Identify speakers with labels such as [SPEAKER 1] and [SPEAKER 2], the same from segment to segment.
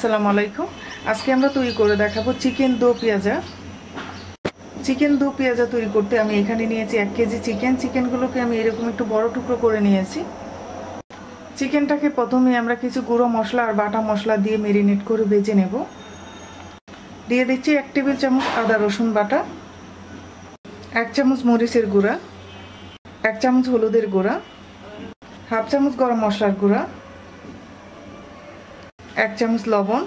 [SPEAKER 1] আসসালামু আলাইকুম। আজকে আমরা তৈরি করে দেখাবো চিকেন দো পেঁয়াজা। চিকেন দো পেঁয়াজা তৈরি করতে আমি এখানে নিয়েছি 1 কেজি চিকেন। চিকেনগুলোকে আমি এরকম একটু বড় টুকরো করে নিয়েছি। চিকেনটাকে প্রথমে আমরা কিছু গুঁড়ো মশলা আর বাটা মশলা দিয়ে ম্যারিনেট করে ভেজে নেব। দিয়ে দিচ্ছি 1 টেবিল চামচ আদা রসুন বাটা, 1 চামচ মরিচের গুঁড়া, 1 চামচ হলুদের গুঁড়া, হাফ চামচ গরম মশলার গুঁড়া, 1 চামচ লবণ।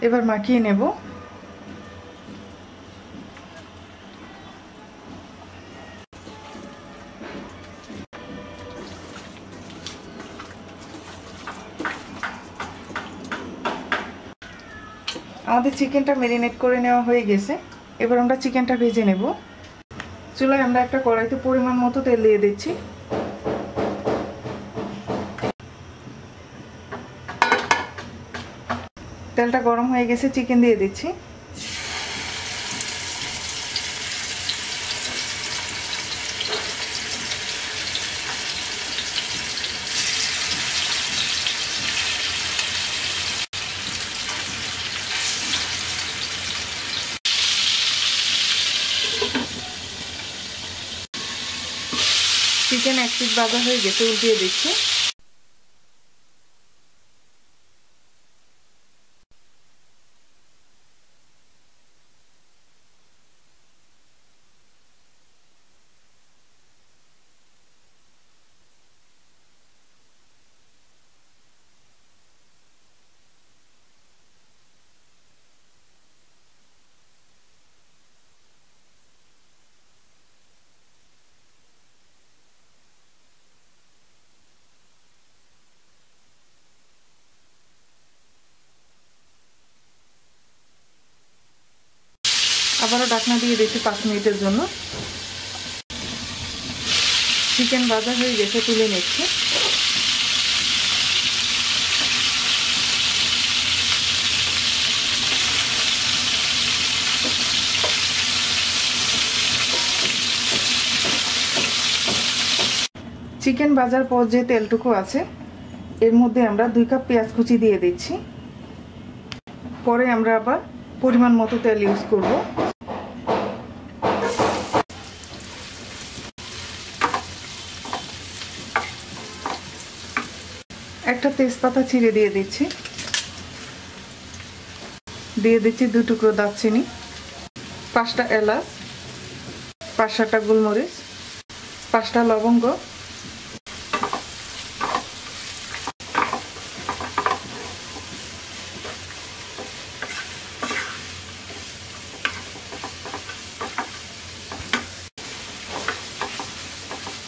[SPEAKER 1] এবার মাখিয়ে নেব। আমাদের চিকেনটা ম্যারিনেট করে নেওয়া হয়ে গেছে। এবার আমরা চিকেনটা ভেজে নেব। চুলায় আমরা একটা কড়াইতে পরিমাণ মতো তেল দিয়ে দিচ্ছি। তেলটা গরম হয়ে গেছে, চিকেন দিয়ে দিচ্ছি। চিকেন 1 পিঠ ভাজা হয়ে গেছে, উল্টিয়ে দিচ্ছি। আবারও ঢাকনা দিয়ে দিচ্ছি 5 মিনিটের জন্য। চিকেন ভাজা হয়ে গেছে, তুলে নিচ্ছি। চিকেন ভাজার পর যে তেলটুকু আছে এর মধ্যে আমরা 2 কাপ পেঁয়াজ কুচি দিয়ে দিচ্ছি। পরে আমরা আবার পরিমাণ মতো তেল ইউজ করব। একটা তেজপাতা ছিঁড়ে দিয়ে দিচ্ছি। দিয়ে দিচ্ছি 2 টুকরো দারচিনি, 5টা এলাচ, 5-7টা গোলমরিচ, 5টা লবঙ্গ,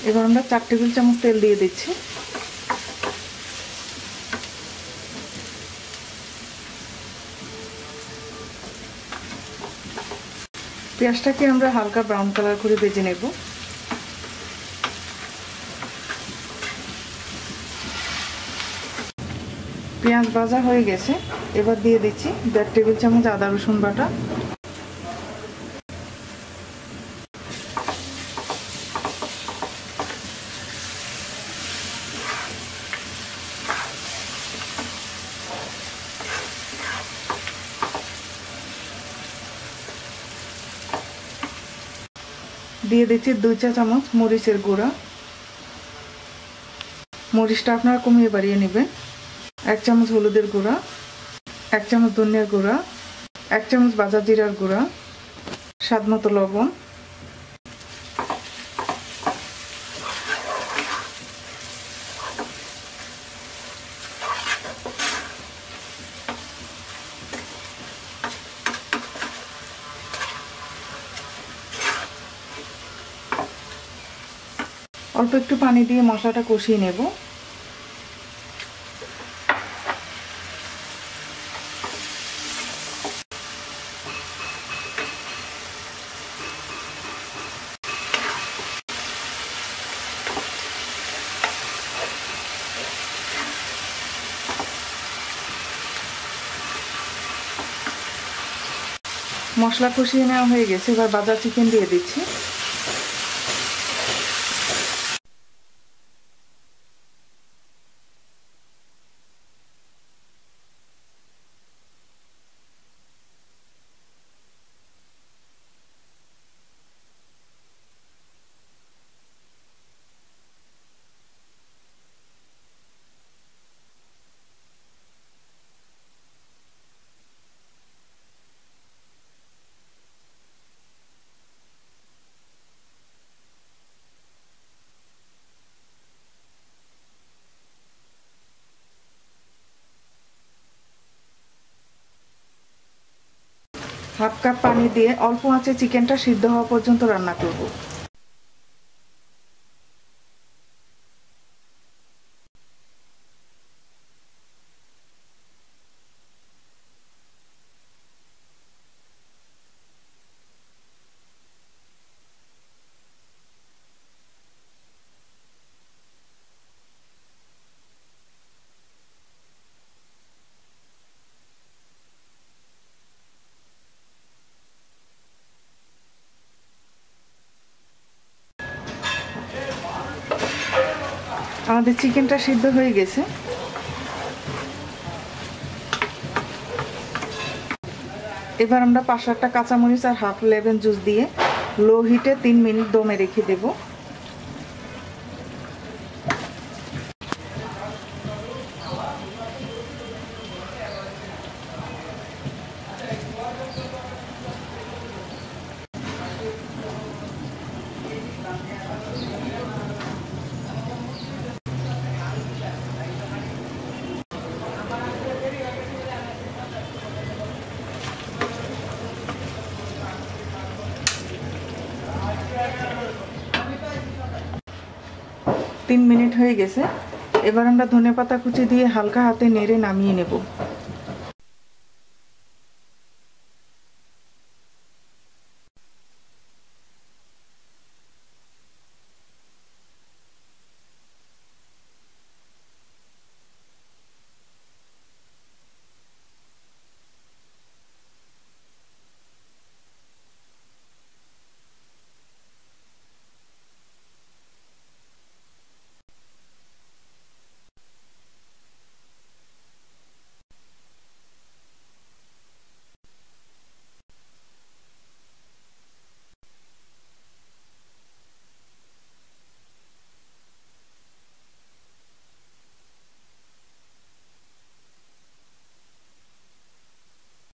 [SPEAKER 1] এবার আমরা 4 টেবিল চামচ তেল দিয়ে দিচ্ছি। পেঁয়াজটাকে আমরা হালকা ব্রাউন কালার করে ভেজে নেব। পেঁয়াজ ভাজা হয়ে গেছে, এবার দিয়ে দিচ্ছি 1.5 টেবিল চামচ আদা রসুন বাটা, দিয়ে দিচ্ছি 2 চা চামচ মরিচের গুঁড়া। মরিচটা আপনারা কমিয়ে বাড়িয়ে নেবেন। 1 চামচ হলুদের গুঁড়া, 1 চামচ ধনিয়ার গুঁড়া, 1 চামচ ভাজা জিরার গুঁড়া, স্বাদ মতো লবণ, অল্প একটু পানি দিয়ে মশলাটা কষিয়ে নেব। মশলা কষিয়ে নেওয়া হয়ে গেছে, এবার ভাজা চিকেন দিয়ে দিচ্ছি। হাফ কাপ পানি দিয়ে অল্প আঁচে চিকেনটা সিদ্ধ হওয়া পর্যন্ত রান্না করব। আমাদের চিকেনটা সিদ্ধ হয়ে গেছে। এবার আমরা 5-8টা কাঁচামরিচ আর হাফ লেমন জুস দিয়ে লো হিটে 3 মিনিট দমে রেখে দেব। তিন মিনিট হয়ে গেছে। এবার আমরা ধনেপাতা কুচি দিয়ে হালকা হাতে নেড়ে নামিয়ে নেব।